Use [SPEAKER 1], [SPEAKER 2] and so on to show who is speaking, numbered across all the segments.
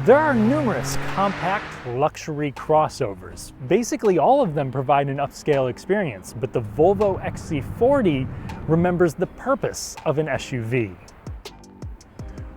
[SPEAKER 1] There are numerous compact luxury crossovers. Basically all of them provide an upscale experience, but the Volvo XC40 remembers the purpose of an SUV.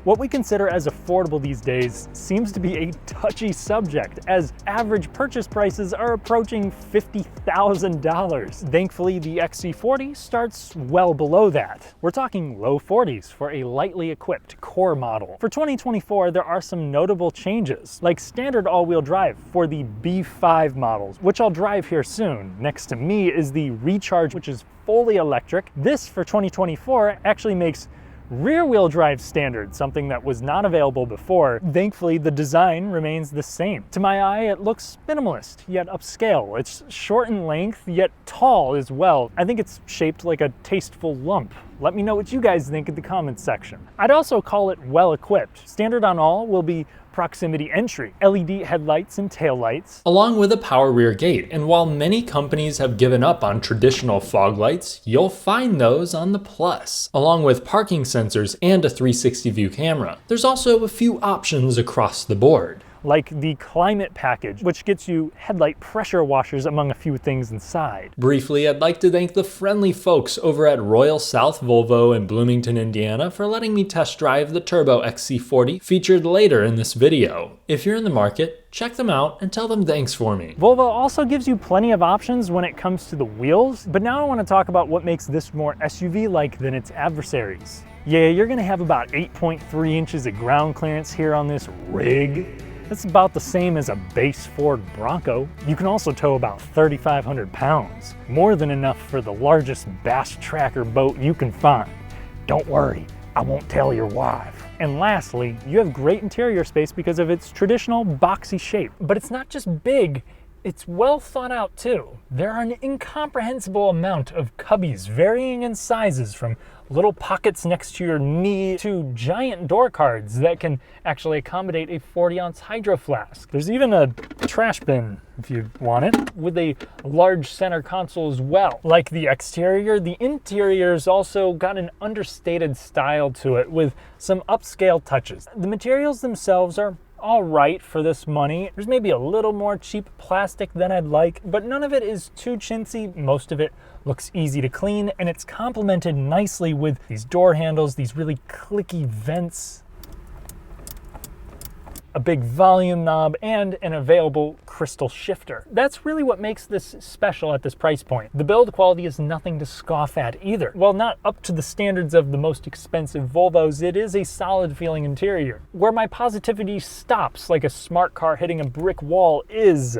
[SPEAKER 1] What we consider as affordable these days seems to be a touchy subject, as average purchase prices are approaching $50,000. Thankfully, the XC40 starts well below that. We're talking low 40s for a lightly equipped core model. For 2024, there are some notable changes, like standard all-wheel drive for the B5 models, which I'll drive here soon. Next to me is the Recharge, which is fully electric. This, for 2024, actually makes rear-wheel drive standard, something that was not available before. Thankfully, the design remains the same. To my eye, it looks minimalist, yet upscale. It's short in length, yet tall as well. I think it's shaped like a tasteful lump. Let me know what you guys think in the comments section. I'd also call it well-equipped. Standard on all will be proximity entry, LED headlights and taillights,
[SPEAKER 2] along with a power rear gate. And while many companies have given up on traditional fog lights, you'll find those on the Plus, along with parking sensors and a 360 view camera. There's also a few options across the board,
[SPEAKER 1] like the climate package, which gets you headlight pressure washers among a few things inside.
[SPEAKER 2] Briefly, I'd like to thank the friendly folks over at Royal South Volvo in Bloomington, Indiana for letting me test drive the Turbo XC40 featured later in this video. If you're in the market, check them out and tell them thanks for me.
[SPEAKER 1] Volvo also gives you plenty of options when it comes to the wheels, but now I want to talk about what makes this more SUV-like than its adversaries. Yeah, you're going to have about 8.3 inches of ground clearance here on this rig. That's about the same as a base Ford Bronco. You can also tow about 3,500 pounds, more than enough for the largest bass tracker boat you can find. Don't worry, I won't tell your wife. And lastly, you have great interior space because of its traditional boxy shape. But it's not just big, it's well thought out too. There are an incomprehensible amount of cubbies varying in sizes, from little pockets next to your knee to giant door cards that can actually accommodate a 40-ounce hydro flask. There's even a trash bin if you want it, with a large center console as well. Like the exterior, the interior's also got an understated style to it with some upscale touches. The materials themselves are all right for this money. There's maybe a little more cheap plastic than I'd like, but none of it is too chintzy. Most of it looks easy to clean, and it's complemented nicely with these door handles, these really clicky vents, a big volume knob, and an available crystal shifter. That's really what makes this special at this price point. The build quality is nothing to scoff at either. While not up to the standards of the most expensive Volvos, it is a solid feeling interior. Where my positivity stops, like a smart car hitting a brick wall, is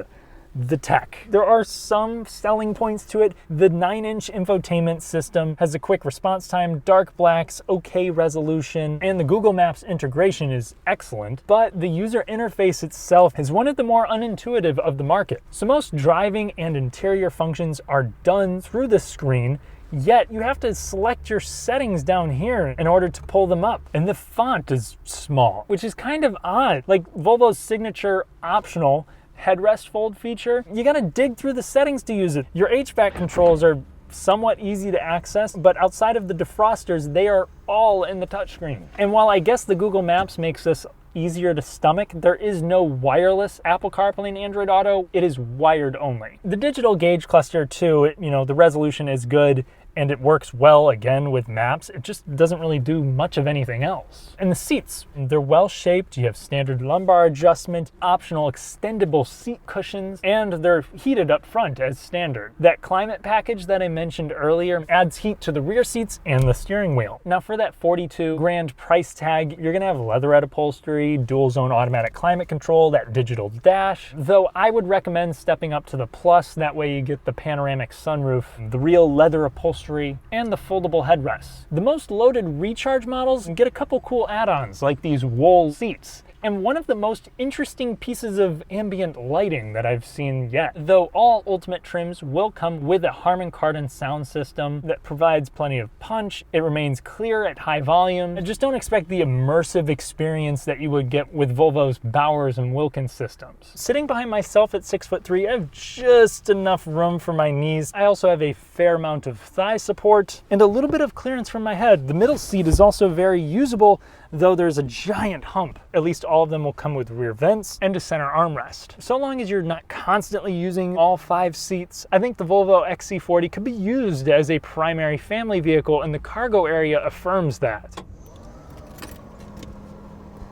[SPEAKER 1] the tech. There are some selling points to it. The 9-inch infotainment system has a quick response time, dark blacks, okay resolution, and the Google Maps integration is excellent, but the user interface itself is one of the more unintuitive of the market. So most driving and interior functions are done through the screen, yet you have to select your settings down here in order to pull them up. And the font is small, which is kind of odd. Like Volvo's signature optional headrest fold feature, you gotta dig through the settings to use it. Your HVAC controls are somewhat easy to access, but outside of the defrosters, they are all in the touchscreen. And while I guess the Google Maps makes this easier to stomach, there is no wireless Apple CarPlay and Android Auto. It is wired only. The digital gauge cluster too, the resolution is good, and it works well again with maps. It just doesn't really do much of anything else. And the seats, they're well shaped. You have standard lumbar adjustment, optional extendable seat cushions, and they're heated up front as standard. That climate package that I mentioned earlier adds heat to the rear seats and the steering wheel. Now for that $42,000 price tag, you're gonna have leatherette upholstery, dual zone automatic climate control, that digital dash, though I would recommend stepping up to the Plus. That way you get the panoramic sunroof, the real leather upholstery, and the foldable headrests. The most loaded Recharge models get a couple cool add-ons like these wool seats, and one of the most interesting pieces of ambient lighting that I've seen yet. Though all Ultimate trims will come with a Harman Kardon sound system that provides plenty of punch, it remains clear at high volume, and just don't expect the immersive experience that you would get with Volvo's Bowers and Wilkins systems. Sitting behind myself at 6'3", I have just enough room for my knees. I also have a fair amount of thigh thigh support, and a little bit of clearance from my head. The middle seat is also very usable, though there's a giant hump. At least all of them will come with rear vents and a center armrest. So long as you're not constantly using all 5 seats, I think the Volvo XC40 could be used as a primary family vehicle, and the cargo area affirms that.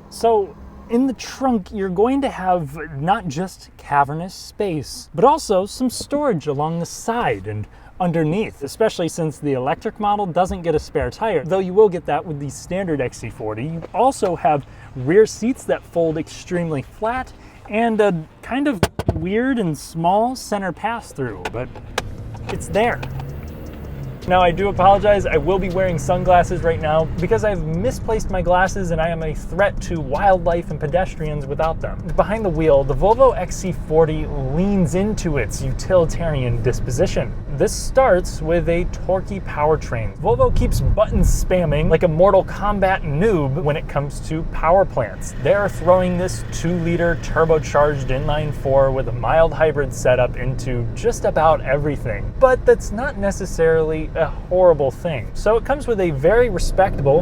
[SPEAKER 1] So in the trunk, you're going to have not just cavernous space, but also some storage along the side and underneath, especially since the electric model doesn't get a spare tire, though you will get that with the standard XC40. You also have rear seats that fold extremely flat and a kind of weird and small center pass-through, but it's there. Now, I do apologize, I will be wearing sunglasses right now because I've misplaced my glasses and I am a threat to wildlife and pedestrians without them. Behind the wheel, the Volvo XC40 leans into its utilitarian disposition. This starts with a torquey powertrain. Volvo keeps button spamming like a Mortal Kombat noob when it comes to power plants. They are throwing this 2-liter turbocharged inline-4 with a mild hybrid setup into just about everything. But that's not necessarily a horrible thing. So it comes with a very respectable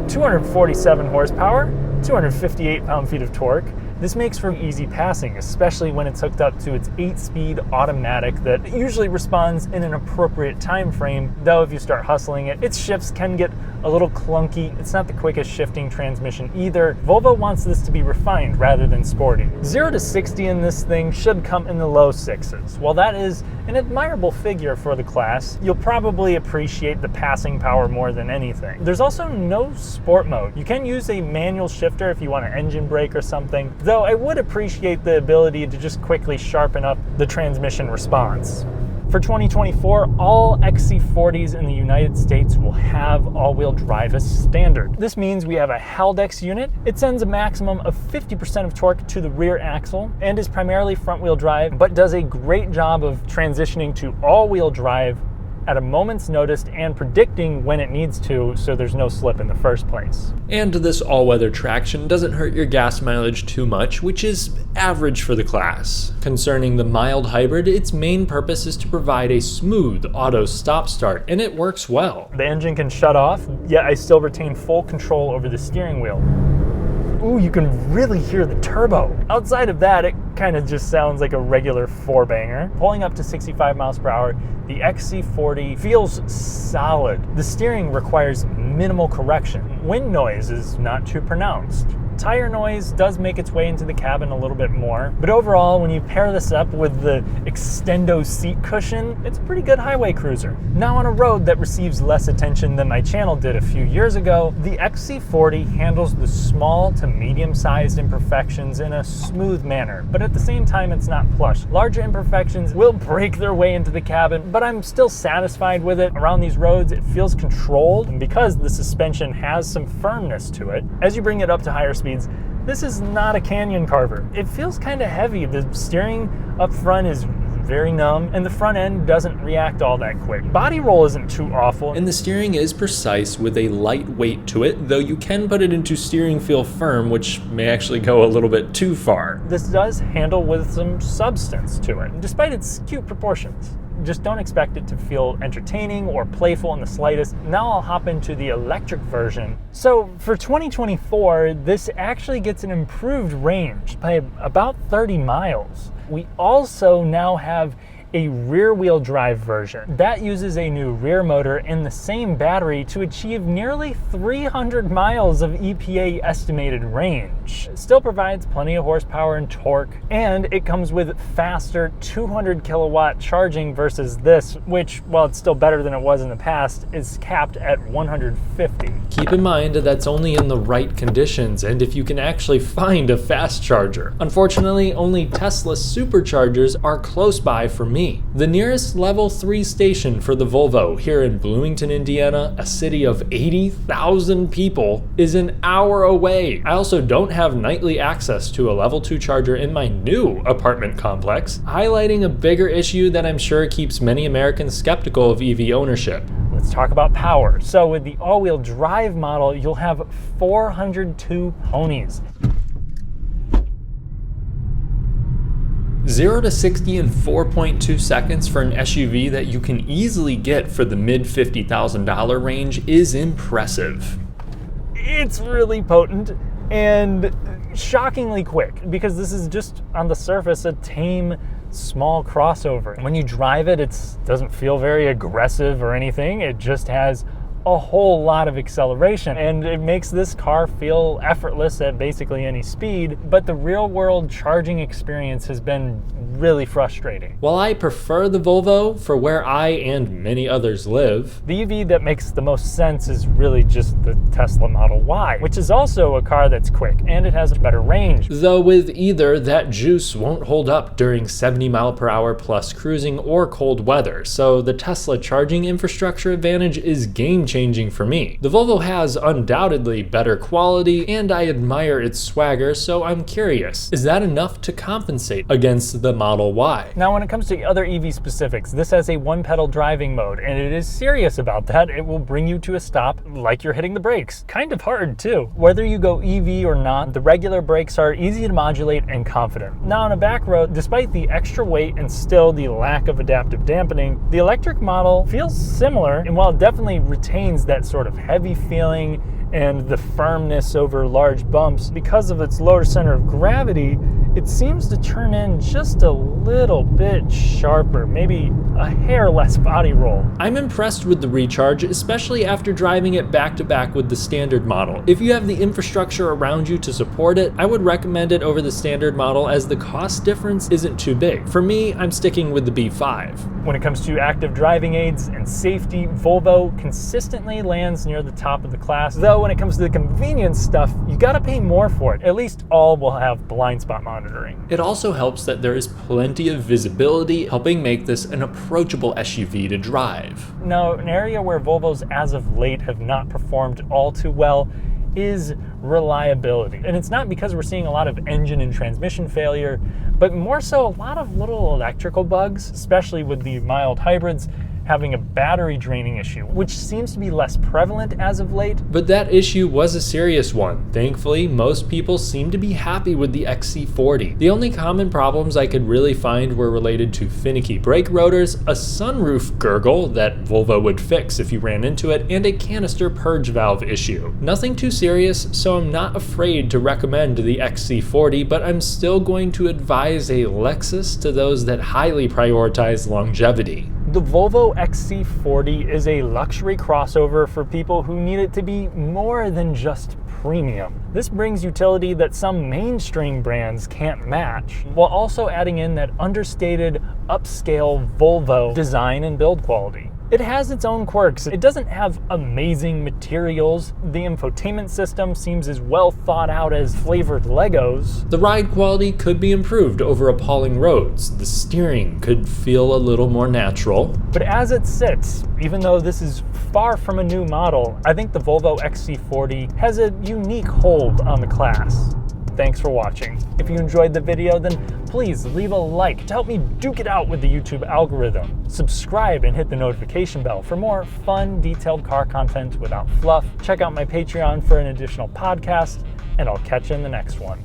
[SPEAKER 1] 247 horsepower, 258 pound-feet of torque. This makes for easy passing, especially when it's hooked up to its 8-speed automatic that usually responds in an appropriate time frame, though if you start hustling it, its shifts can get a little clunky. It's not the quickest shifting transmission either. Volvo wants this to be refined rather than sporty. 0 to 60 in this thing should come in the low 6s. While that is an admirable figure for the class, you'll probably appreciate the passing power more than anything. There's also no sport mode. You can use a manual shifter if you want an engine brake or something, though I would appreciate the ability to just quickly sharpen up the transmission response. For 2024, all XC40s in the United States will have all-wheel drive as standard. This means we have a Haldex unit. It sends a maximum of 50% of torque to the rear axle and is primarily front-wheel drive, but does a great job of transitioning to all-wheel drive at a moment's notice and predicting when it needs to, so there's no slip in the first place.
[SPEAKER 2] And this all-weather traction doesn't hurt your gas mileage too much, which is average for the class. Concerning the mild hybrid, its main purpose is to provide a smooth auto stop-start, and it works well.
[SPEAKER 1] The engine can shut off, yet I still retain full control over the steering wheel. Ooh, you can really hear the turbo. Outside of that, it kind of just sounds like a regular 4-banger. Pulling up to 65 miles per hour, the XC40 feels solid. The steering requires minimal correction. Wind noise is not too pronounced. Tire noise does make its way into the cabin a little bit more, but overall, when you pair this up with the extendo seat cushion, it's a pretty good highway cruiser. Now on a road that receives less attention than my channel did a few years ago, the XC40 handles the small to medium-sized imperfections in a smooth manner, but at the same time, it's not plush. Larger imperfections will break their way into the cabin, but I'm still satisfied with it. Around these roads, it feels controlled, and because the suspension has some firmness to it, as you bring it up to higher speeds, this is not a canyon carver. It feels kind of heavy. The steering up front is very numb, and the front end doesn't react all that quick. Body roll isn't too awful.
[SPEAKER 2] And the steering is precise with a light weight to it, though you can put it into steering feel firm, which may actually go a little bit too far.
[SPEAKER 1] This does handle with some substance to it, despite its cute proportions. Just don't expect it to feel entertaining or playful in the slightest. Now I'll hop into the electric version. So for 2024, this actually gets an improved range by about 30 miles. We also now have a rear-wheel drive version. That uses a new rear motor and the same battery to achieve nearly 300 miles of EPA estimated range. It still provides plenty of horsepower and torque, and it comes with faster 200 kilowatt charging versus this, which, while it's still better than it was in the past, is capped at 150.
[SPEAKER 2] Keep in mind that's only in the right conditions and if you can actually find a fast charger. Unfortunately, only Tesla superchargers are close by for me. The nearest level 3 station for the Volvo here in Bloomington, Indiana, a city of 80,000 people, is an hour away. I also don't have nightly access to a level 2 charger in my new apartment complex, highlighting a bigger issue that I'm sure keeps many Americans skeptical of EV ownership.
[SPEAKER 1] Let's talk about power. So with the all-wheel drive model, you'll have 402 ponies.
[SPEAKER 2] 0 to 60 in 4.2 seconds for an SUV that you can easily get for the mid $50,000 range is impressive.
[SPEAKER 1] It's really potent and shockingly quick, because this is just on the surface a tame, small crossover. When you drive it, it doesn't feel very aggressive or anything. It just has a whole lot of acceleration, and it makes this car feel effortless at basically any speed, but the real-world charging experience has been really frustrating.
[SPEAKER 2] While I prefer the Volvo for where I and many others live,
[SPEAKER 1] the EV that makes the most sense is really just the Tesla Model Y, which is also a car that's quick, and it has a better range.
[SPEAKER 2] Though with either, that juice won't hold up during 70 mph plus cruising or cold weather, so the Tesla charging infrastructure advantage is game-changing for me. The Volvo has undoubtedly better quality, and I admire its swagger, so I'm curious, is that enough to compensate against the Model Y?
[SPEAKER 1] Now, when it comes to other EV specifics, this has a one-pedal driving mode, and it is serious about that. It will bring you to a stop like you're hitting the brakes. Kind of hard, too. Whether you go EV or not, the regular brakes are easy to modulate and confident. Now, on a back road, despite the extra weight and still the lack of adaptive dampening, the electric model feels similar, and while it definitely retains that sort of heavy feeling and the firmness over large bumps, because of its lower center of gravity, it seems to turn in just a little bit sharper, maybe a hair less body roll.
[SPEAKER 2] I'm impressed with the recharge, especially after driving it back to back with the standard model. If you have the infrastructure around you to support it, I would recommend it over the standard model, as the cost difference isn't too big. For me, I'm sticking with the B5.
[SPEAKER 1] When it comes to active driving aids and safety, Volvo consistently lands near the top of the class, though when it comes to the convenience stuff, you gotta pay more for it. At least all will have blind spot monitoring.
[SPEAKER 2] It also helps that there is plenty of visibility, helping make this an approachable SUV to drive.
[SPEAKER 1] Now, an area where Volvos as of late have not performed all too well is reliability. And it's not because we're seeing a lot of engine and transmission failure, but more so a lot of little electrical bugs, especially with the mild hybrids having a battery draining issue, which seems to be less prevalent as of late.
[SPEAKER 2] But that issue was a serious one. Thankfully, most people seem to be happy with the XC40. The only common problems I could really find were related to finicky brake rotors, a sunroof gurgle that Volvo would fix if you ran into it, and a canister purge valve issue. Nothing too serious, so I'm not afraid to recommend the XC40, but I'm still going to advise a Lexus to those that highly prioritize longevity.
[SPEAKER 1] The Volvo XC40 is a luxury crossover for people who need it to be more than just premium. This brings utility that some mainstream brands can't match, while also adding in that understated, upscale Volvo design and build quality. It has its own quirks. It doesn't have amazing materials. The infotainment system seems as well thought out as flavored Legos.
[SPEAKER 2] The ride quality could be improved over appalling roads. The steering could feel a little more natural.
[SPEAKER 1] But as it sits, even though this is far from a new model, I think the Volvo XC40 has a unique hold on the class. Thanks for watching. If you enjoyed the video, then please leave a like to help me duke it out with the YouTube algorithm. Subscribe and hit the notification bell for more fun, detailed car content without fluff. Check out my Patreon for an additional podcast, and I'll catch you in the next one.